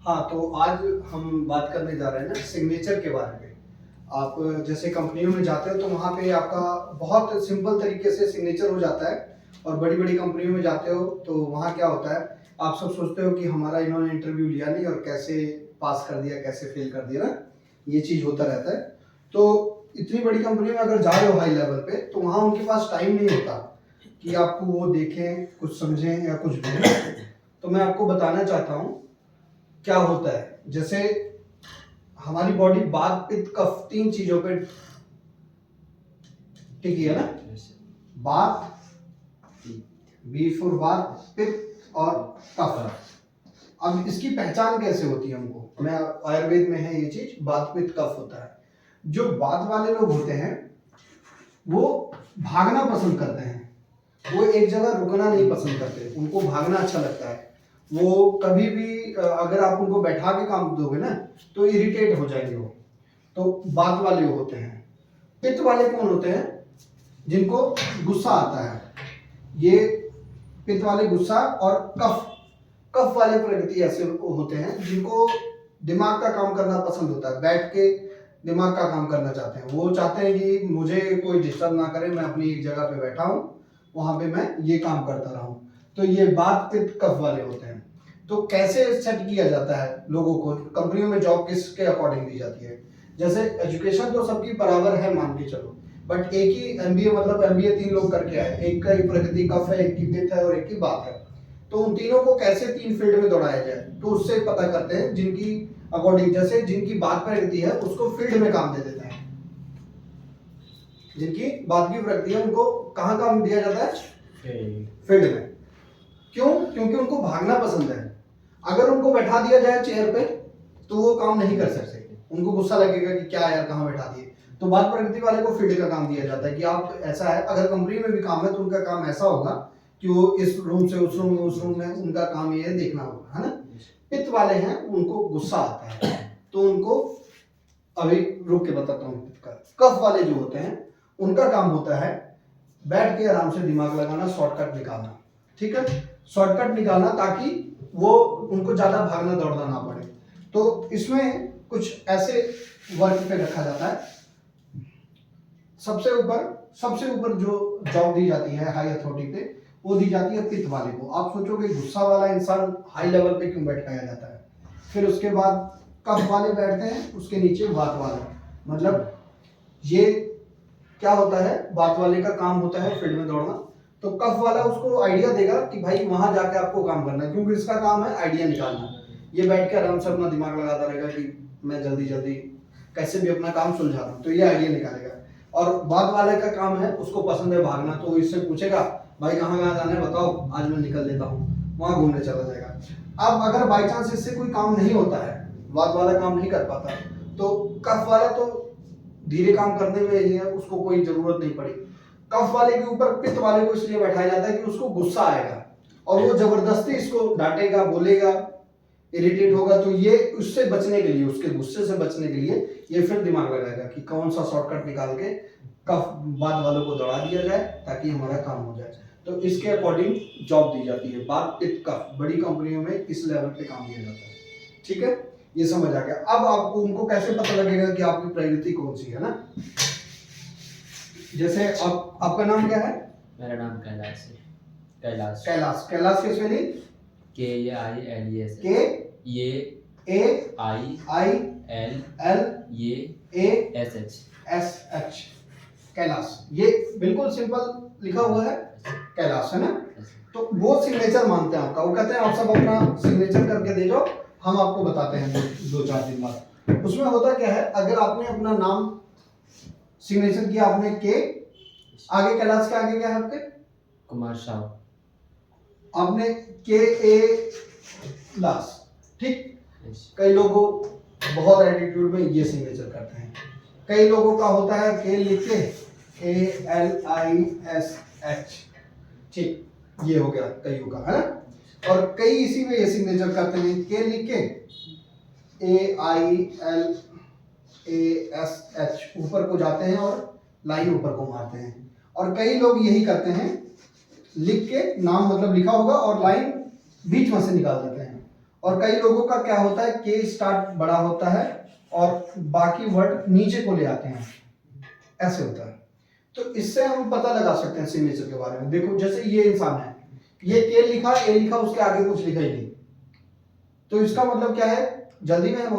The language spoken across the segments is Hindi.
हाँ, तो आज हम बात करने जा रहे हैं ना सिग्नेचर के बारे में। आप जैसे कंपनियों में जाते हो तो वहाँ पे आपका बहुत सिंपल तरीके से सिग्नेचर हो जाता है, और बड़ी-बड़ी कंपनियों में जाते हो तो वहाँ क्या होता है, आप सब सोचते हो कि हमारा इन्होंने इंटरव्यू लिया नहीं और कैसे पास कर दिया, कैसे फेल कर दिया ना, ये चीज़ होता रहता है। तो इतनी बड़ी कंपनी में अगर जा रहे हो हाई लेवल पे, तो वहाँ उनके पास टाइम नहीं होता कि आपको वो देखें, कुछ समझें या कुछ भी। तो मैं आपको बताना चाहता हूँ क्या होता है। जैसे हमारी बॉडी बात, पित्त, कफ, तीन चीजों पे टिकी है ना। बात, बी फॉर बात, पित्त और कफ। अब इसकी पहचान कैसे होती है हमको, मैं आयुर्वेद में है ये चीज, बात पित्त कफ होता है। जो बात वाले लोग होते हैं वो भागना पसंद करते हैं, वो एक जगह रुकना नहीं पसंद करते, उनको भागना अच्छा लगता है। वो कभी भी अगर आप उनको बैठा के काम दोगे ना तो इरिटेट हो जाएंगे वो। तो बात वाले होते हैं। पित्त वाले कौन होते हैं? जिनको गुस्सा आता है, ये पित्त वाले गुस्सा। और कफ, कफ वाले प्रकृति ऐसे होते हैं जिनको दिमाग का काम करना पसंद होता है, बैठ के दिमाग का काम करना चाहते हैं। वो चाहते हैं कि मुझे कोई डिस्टर्ब ना करे, मैं अपनी एक जगह पे बैठा हूँ, वहां पे मैं ये काम करता रहूं। तो ये बात पित्त कफ वाले होते हैं। तो कैसे सेट किया जाता है लोगों को, कंपनियों में जॉब किसके अकॉर्डिंग दी जाती है? जैसे एजुकेशन तो सबकी बराबर है मान के चलो, बट एक ही एमबीए, मतलब एमबीए 3 लोग करके आए, एक का प्रकृति कफ है, एक की पित्त है और एक की बात है। तो उन तीनों को कैसे 3 फील्ड में दौड़ाया जाए, तो उससे पता करते हैं जिनकी अकॉर्डिंग। जैसे जिनकी बात प्रकृति है उसको फील्ड में काम दे देते हैं, जिनकी बात की प्रकृति है उनको कहाँ काम दिया जाता है? फील्ड में। क्यों? क्योंकि उनको भागना पसंद है। अगर उनको बैठा दिया जाए चेयर पे तो वो काम नहीं कर सकते, उनको गुस्सा लगेगा कि क्या यार कहाँ बैठा दिए। तो बात प्रकृति वाले को फील्ड का काम दिया जाता है कि आप ऐसा है, अगर कंपनी में भी काम है तो उनका काम ऐसा होगा कि वो इस रूम से उस रूम में, उस रूम में, उनका काम ये देखना होगा, है ना। पित्त वाले हैं, उनको गुस्सा आता है तो उनको अभी रुक के बताता हूँ। पित्त का, कफ वाले जो होते हैं उनका काम होता है बैठ के आराम से दिमाग लगाना, शॉर्टकट निकालना। ठीक है, शॉर्टकट निकालना ताकि वो उनको ज्यादा भागना दौड़ना ना पड़े। तो इसमें कुछ ऐसे वर्क पे रखा जाता है। सबसे ऊपर जो जॉब दी जाती है हाई अथॉरिटी पे, वो दी जाती है पित्त वाले को। आप सोचोगे गुस्सा वाला इंसान हाई लेवल पे क्यों बैठाया जाता है? फिर उसके बाद कफ वाले बैठते हैं, उसके नीचे बात वाला। मतलब ये क्या होता है, बात वाले का काम होता है फील्ड में दौड़ना, तो कफ वाला उसको आइडिया देगा कि भाई वहां जाके आपको काम करना है, क्योंकि इसका काम है आइडिया निकालना। ये बैठ के आराम से अपना दिमाग लगाता रहेगा कि मैं जल्दी जल्दी कैसे भी अपना काम सुलझा दूं, तो ये आइडिया निकालेगा। और बात वाले का काम है, उसको पसंद है भागना, तो इससे पूछेगा भाई कहाँ कहाँ जाना है बताओ, आज मैं निकल लेता हूँ, वहां घूमने चला जाएगा। अब अगर बाई चांस इससे कोई काम नहीं होता है, बात वाला काम नहीं कर पाता, तो कफ वाला तो धीरे काम करने में ही है, उसको कोई जरूरत नहीं पड़ी। कफ वाले के ऊपर पित्त वाले को इसलिए बैठाया जाता है कि उसको गुस्सा आएगा और वो जबरदस्ती इसको डांटेगा, बोलेगा, इरिटेट होगा। तो ये उससे बचने के लिए, उसके गुस्से से बचने के लिए ये फिर दिमाग लगाएगा कि कौन सा शॉर्टकट निकाल के कफ बात वालों को दौड़ा दिया जाए ताकि हमारा काम हो जाए। तो इसके अकॉर्डिंग जॉब दी जाती है। बात पित्त कफ बड़ी कंपनियों में इस लेवल पे काम दिया जाता है। ठीक है, ये समझ आ गया। अब आपको उनको कैसे पता लगेगा कि आपकी प्रायोरिटी कौन सी है ना। जैसे आपका नाम क्या है? मेरा नाम कैलाश है। कैलाश। कैलाश। कैलाश की स्पेलिंग? KAILAS। के ये AIL ASH। कैलाश। ये बिल्कुल सिंपल लिखा हुआ है कैलाश, है ना। तो वो सिग्नेचर मानते हैं आपका, वो कहते हैं आप सब अपना सिग्नेचर करके दे जाओ, हम आपको बताते हैं 2-4 दिन बाद। उसमें होता क्या है, अगर आपने अपना नाम सिग्नेचर किया, आपने के आगे, कैलाश के आगे क्या है आपके? कुमार साहू। आपने KA लाश। ठीक, कई लोगों बहुत एटीट्यूड में ये सिग्नेचर करते हैं। कई लोगों का होता है के लिख के ALISH। ठीक, ये हो गया कईयों का, है ना। और कई इसी में ये सिग्नेचर करते हैं, के लिख के AILASH ऊपर को जाते हैं और लाइन ऊपर को मारते हैं। और कई लोग यही करते हैं, लिख के नाम मतलब लिखा होगा और लाइन बीच में से निकाल देते हैं और कई लोगों का क्या होता है, के स्टार्ट बड़ा होता है और बाकी वर्ड नीचे को ले आते हैं, ऐसे होता है। तो इससे हम पता लगा सकते हैं सिग्नेचर के बारे में। देखो जैसे ये इंसान है, ये के लिखा, ए लिखा, उसके आगे कुछ लिखा ही नहीं, तो इसका मतलब क्या है, जल्दी में है,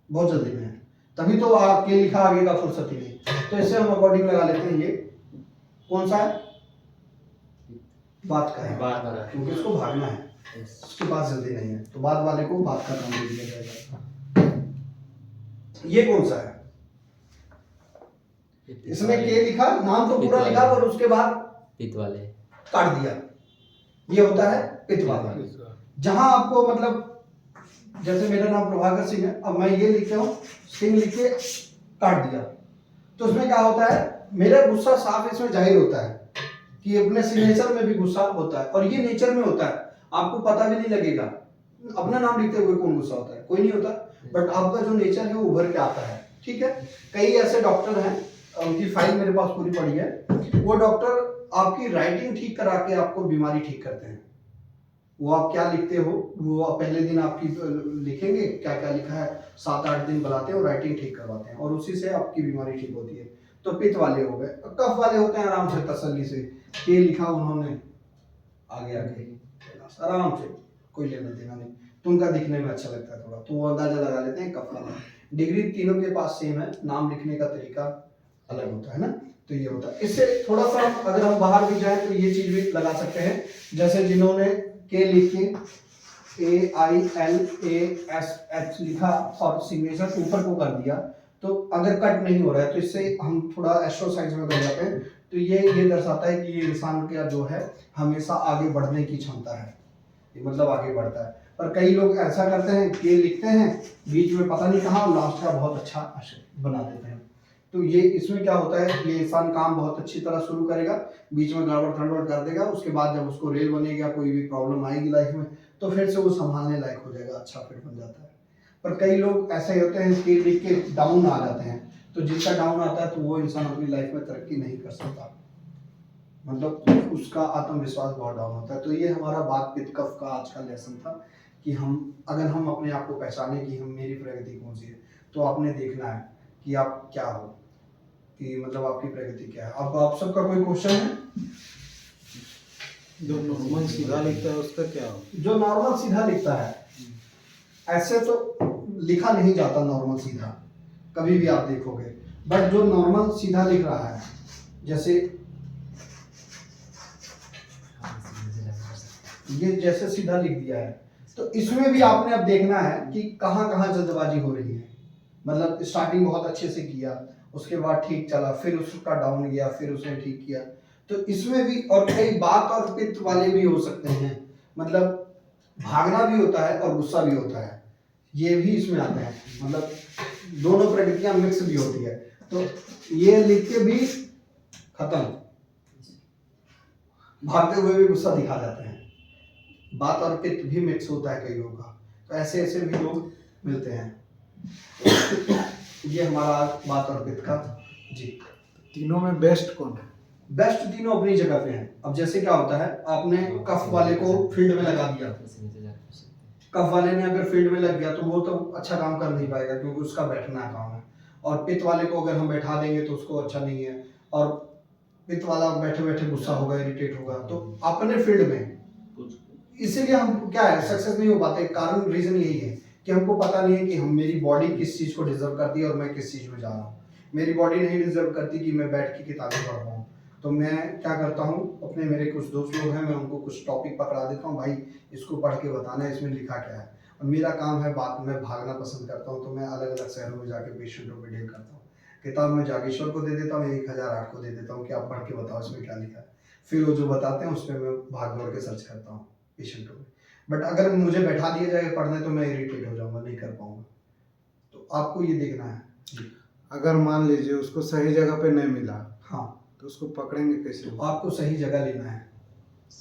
बहुत जल्दी में है, तभी तो के लिखा, आगे का फुर्सत ही नहीं। तो इससे हम अकॉर्डिंग लगा लेते हैं ये कौन सा है, बात का है, बात वाला। क्योंकि उसको भागना है, उसके पास जल्दी नहीं है, तो बाद वाले को बात का काम दे दिया जाएगा। ये कौन सा है, इसमें के लिखा, नाम तो पूरा लिखा, पर उसके बाद पित वाले काट दिया, ये होता है पित वाला। जहां आपको मतलब, जैसे मेरा नाम प्रभाकर सिंह है, अब मैं ये लिखता हूँ, सिंह लिख के काट दिया, तो उसमें क्या होता है, मेरा गुस्सा साफ इसमें जाहिर होता है कि अपने सिग्नेचर में भी गुस्सा होता है, और ये नेचर में होता है, आपको पता भी नहीं लगेगा। अपना नाम लिखते हुए कौन गुस्सा होता है, कोई नहीं होता, बट आपका जो नेचर है वो उभर के आता है। ठीक है, कई ऐसे डॉक्टर हैं, उनकी फाइल मेरे पास पूरी पड़ी है, वो डॉक्टर आपकी राइटिंग ठीक करा के आपको बीमारी ठीक करते हैं। वो आप क्या लिखते हो, वो आप पहले दिन आपकी लिखेंगे क्या क्या लिखा है, 7-8 दिन बुलाते हैं और राइटिंग ठीक करवाते हैं, और उसी से आपकी बीमारी ठीक होती है। तो पित्त वाले हो गए। कफ वाले होते हैं आराम से तसल्ली से, के लिखा उन्होंने, आगे आगे आराम से, कोई लेना देना नहीं, तो उनका दिखने में अच्छा लगता है थोड़ा, तो वो अंदाजा लगा लेते हैं कफ वाला। डिग्री तीनों के पास सेम है, नाम लिखने का तरीका अलग होता है ना, तो ये होता है। इससे थोड़ा सा अगर हम बाहर भी जाएं तो ये चीज भी लगा सकते हैं, जैसे जिन्होंने के लिख के AILASH लिखा और सिग्नेचर ऊपर को कर दिया, तो अगर कट नहीं हो रहा है, तो इससे हम थोड़ा एस्ट्रोसाइंस में कर जाते हैं, तो ये दर्शाता है कि ये इंसान का जो है हमेशा आगे बढ़ने की क्षमता है, ये मतलब आगे बढ़ता है। पर कई लोग ऐसा करते हैं, के लिखते हैं, बीच में पता नहीं कहाँ, लास्ट का बहुत अच्छा अक्षर बना देते हैं। तो ये इसमें क्या होता है, ये इंसान काम बहुत अच्छी तरह शुरू करेगा, बीच में गड़बड़ गड़बड़ कर देगा, उसके बाद जब उसको रेल बनेगा, कोई भी प्रॉब्लम आएगी लाइफ में, तो फिर से वो संभालने लायक हो जाएगा, अच्छा फिट बन जाता है। पर कई लोग ऐसे होते हैं कि लिख के डाउन आ जाते हैं, तो जिसका डाउन आता है तो वो इंसान अपनी लाइफ में तरक्की नहीं कर सकता, मतलब उसका आत्मविश्वास बहुत डाउन होता है। तो ये हमारा बात पित्त कफ का आज का लेसन था, कि अगर हम अपने आप को पहचाने कि मेरी प्रगति कौन सी है, तो आपने देखना है कि आप क्या हो, कि मतलब आपकी प्रगति क्या है। अब आप सबका कोई क्वेश्चन है? जो नॉर्मल सीधा लिखता है उसका क्या हो? जो नॉर्मल सीधा लिखता है, ऐसे तो लिखा नहीं जाता नॉर्मल सीधा, कभी भी आप देखोगे, बट जो नॉर्मल सीधा लिख रहा है, जैसे ये जैसे सीधा लिख दिया है, तो इसमें भी आपने अब देखना है कि कहाँ कहाँ जल्दबाजी हो रही है। मतलब स्टार्टिंग बहुत अच्छे से किया, उसके बाद ठीक चला, फिर उसका डाउन गया, फिर उसने ठीक किया, तो इसमें भी, और कई बात और पित्त वाले भी हो सकते हैं, मतलब भागना भी होता है और गुस्सा भी होता है, ये भी इसमें आते हैं, मतलब दोनों प्रकृतियां मिक्स भी होती है। तो ये लिख के भी खत्म, भागते हुए भी गुस्सा दिखा जाते हैं, बात और पित्त भी मिक्स होता है कई लोगों का, तो ऐसे ऐसे भी लोग मिलते हैं। ये हमारा बात और पित्त का जी। तीनों में बेस्ट कौन है? बेस्ट तीनों अपनी जगह पे हैं। अब जैसे क्या होता है, आपने कफ वाले को फील्ड में लगा दिया, कफ वाले ने अगर फील्ड में लग गया तो वो तो अच्छा काम कर नहीं पाएगा, क्योंकि उसका बैठना काम है, और पित्त वाले को अगर हम बैठा देंगे तो उसको अच्छा नहीं है, और पित्त वाला बैठे बैठे गुस्सा होगा, इरिटेट होगा, तो अपने फील्ड में, इसीलिए हम क्या है सक्सेस नहीं हो पाते। कारण रीजन यही है कि हमको पता नहीं है कि मेरी बॉडी किस चीज को डिजर्व करती है और मैं किस चीज में जा रहा हूँ। मेरी बॉडी नहीं डिजर्व करती कि मैं बैठ के किताबें पढ़ रहा हूँ, तो मैं क्या करता हूँ, अपने मेरे कुछ दोस्त लोग हैं, मैं उनको कुछ टॉपिक पकड़ा देता हूँ, भाई इसको पढ़ के बताना है इसमें लिखा क्या है। और मेरा काम है बात में भागना पसंद करता हूँ, तो मैं अलग अलग शहरों में जाके पेशेंटों पे डील करता हूँ। किताब में जागेश्वर को दे देता हूँ, 1008 को दे देता हूँ कि आप पढ़ के बताओ इसमें क्या लिखा है, फिर वो जो बताते हैं उस पर मैं भाग दौड़ के सर्च करता हूँ पेशेंटों में। बट अगर मुझे बैठा दिया जाए पढ़ने तो मैं इरिटेट हो जाऊंगा, नहीं कर पाऊंगा। तो आपको ये देखना है। अगर मान लीजिए उसको सही जगह पे नहीं मिला, हाँ, तो उसको पकड़ेंगे कैसे? आपको सही जगह लेना है।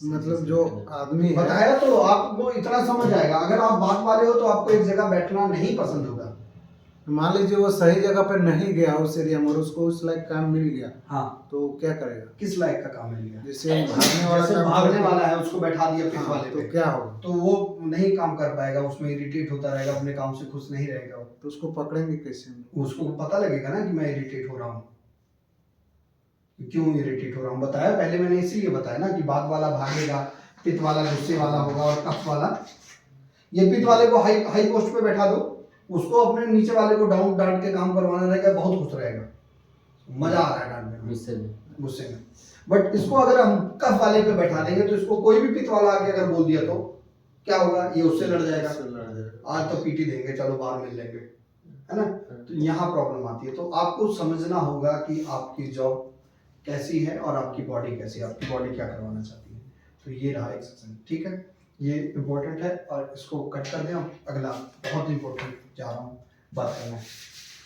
मतलब जो आदमी है, बताया तो आपको इतना समझ आएगा। अगर आप बात वाले हो तो आपको एक जगह बैठना नहीं पसंद होगा, मान लीजिए वो सही जगह पे नहीं गया उस एरिया में और उसको उस लायक काम मिल गया, हाँ, तो क्या करेगा? किस लायक का काम मिल गया? जैसे भागने वाला जैसे काम भागने वाला है, उसको बैठा दिया पित हाँ, वाले तो पे, क्या होगा? तो वो नहीं काम कर पाएगा, उसमें इरिटेट होता रहेगा, अपने काम से खुश नहीं रहेगा वो। तो उसको पकड़ेंगे कैसे हम लोग? उसको पता लगेगा ना कि मैं इरिटेट हो रहा हूँ, क्यों इरिटेट हो रहा हूँ। बताया पहले मैंने इसीलिए बताया ना कि बाघ वाला भागेगा, पित वाला गुस्से वाला होगा, और कफ वाला, ये पित वाले को हाई हाई पोस्ट पे बैठा दो, उसको अपने नीचे वाले को डाउन डांट के काम करवाना रहेगा, बहुत खुश रहेगा, मजा आ रहा है डांटने में, गुस्से में। गुस्से में। बट इसको अगर हम कफ वाले पे बैठा देंगे तो इसको कोई भी पित वाला आके अगर बोल दिया तो क्या होगा? ये उससे लड़ जाएगा, उससे लड़ जाएगा। आज तो पीटी देंगे, चलो बाहर मिल लेंगे, है ना। तो यहाँ प्रॉब्लम आती है। तो आपको समझना होगा कि आपकी जॉब कैसी है और आपकी बॉडी कैसी है, आपकी बॉडी क्या करवाना चाहती है। तो ये रहा एक सेक्शन, ठीक है, ये इम्पोर्टेंट है और इसको कट कर दें। अगला बहुत इम्पोर्टेंट जा रहा हूँ बात करना है।